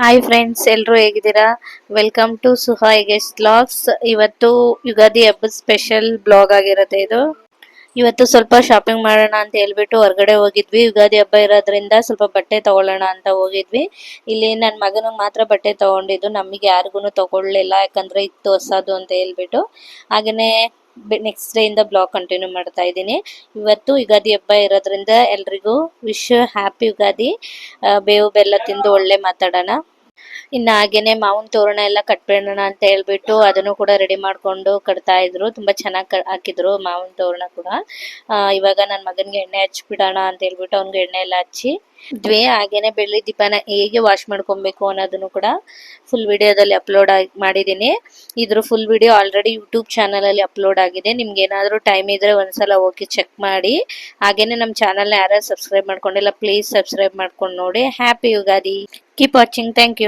Hi friends, ಎಲ್ಲರೂ ಹೇಗಿದ್ದೀರಾ? Welcome to ಸುಹಾಯ್ ಗೆಸ್ಟ್ ಬ್ಲಾಗ್ಸ್. ಇವತ್ತು ಯುಗಾದಿ ಹಬ್ಬದ ಸ್ಪೆಷಲ್ ಬ್ಲಾಗ್ ಆಗಿರುತ್ತೆ ಇದು. ಇವತ್ತು ಸ್ವಲ್ಪ ಶಾಪಿಂಗ್ ಮಾಡೋಣ ಅಂತ ಹೇಳ್ಬಿಟ್ಟು ಹೊರಗಡೆ ಹೋಗಿದ್ವಿ. ಯುಗಾದಿ ಹಬ್ಬ ಇರೋದ್ರಿಂದ ಸ್ವಲ್ಪ ಬಟ್ಟೆ ತಗೊಳ್ಳೋಣ ಅಂತ ಹೋಗಿದ್ವಿ. ಇಲ್ಲಿ ನನ್ನ ಮಗನಿಗೆ ಮಾತ್ರ ಬಟ್ಟೆ ತಗೊಂಡಿದ್ದು, ನಮಗೆ ಯಾರಿಗೂ ತಗೊಳ್ಳಿಲ್ಲ, ಯಾಕಂದ್ರೆ ಇತ್ತು ಹೊಸದು ಅಂತ ಹೇಳ್ಬಿಟ್ಟು. ಹಾಗೆಯೇ ನೆಕ್ಸ್ಟ್ ಡೇ ಇಂದ ಬ್ಲಾಗ್ ಕಂಟಿನ್ಯೂ ಮಾಡ್ತಾ ಇದ್ದೀನಿ. ಇವತ್ತು ಯುಗಾದಿ ಹಬ್ಬ ಇರೋದ್ರಿಂದ ಎಲ್ರಿಗೂ ವಿಶ್ ಹ್ಯಾಪಿ ಯುಗಾದಿ. ಬೇವು ಬೆಲ್ಲ ತಿಂದು ಒಳ್ಳೆ ಮಾತಾಡೋಣ. ಇನ್ನು ಹಾಗೇನೆ ಮಾವಿನ ತೋರಣ ಎಲ್ಲ ಕಟ್ಬಿಡೋಣ ಅಂತ ಹೇಳ್ಬಿಟ್ಟು ಅದನ್ನು ಕೂಡ ರೆಡಿ ಮಾಡ್ಕೊಂಡು ಕಟ್ತಾ ಇದ್ರು. ತುಂಬಾ ಚೆನ್ನಾಗಿ ಹಾಕಿದ್ರು ಮಾವಿನ ತೋರಣ ಕೂಡ. ಇವಾಗ ನನ್ನ ಮಗನಿಗೆ ಎಣ್ಣೆ ಹಚ್ಬಿಡೋಣ ಅಂತ ಹೇಳ್ಬಿಟ್ಟು ಅವ್ನಿಗೆ ಎಣ್ಣೆ ಎಲ್ಲ ಹಚ್ಚಿ ಇದ್ವಿ. ಹಾಗೇನೆ ಬೆಳ್ಳಿ ದೀಪನ ಹೇಗೆ ವಾಶ್ ಮಾಡ್ಕೊಬೇಕು ಅನ್ನೋದನ್ನು ಕೂಡ ಫುಲ್ ವಿಡಿಯೋದಲ್ಲಿ ಅಪ್ಲೋಡ್ ಮಾಡಿದ್ದೀನಿ. ಇದ್ರ full video already YouTube channel ಅಲ್ಲಿ ಅಪ್ಲೋಡ್ ಆಗಿದೆ. ನಿಮ್ಗೆ ಏನಾದರೂ ಟೈಮ್ ಇದ್ರೆ ಒಂದ್ಸಲ ಹೋಗಿ ಚೆಕ್ ಮಾಡಿ. ಹಾಗೇನೆ ನಮ್ಮ ಚಾನಲ್ನ ಯಾರು ಸಬ್ಸ್ಕ್ರೈಬ್ ಮಾಡ್ಕೊಂಡಿಲ್ಲ, ಪ್ಲೀಸ್ ಸಬ್ಸ್ಕ್ರೈಬ್ ಮಾಡ್ಕೊಂಡು ನೋಡಿ. Happy Ugadi. Keep watching. Thank you.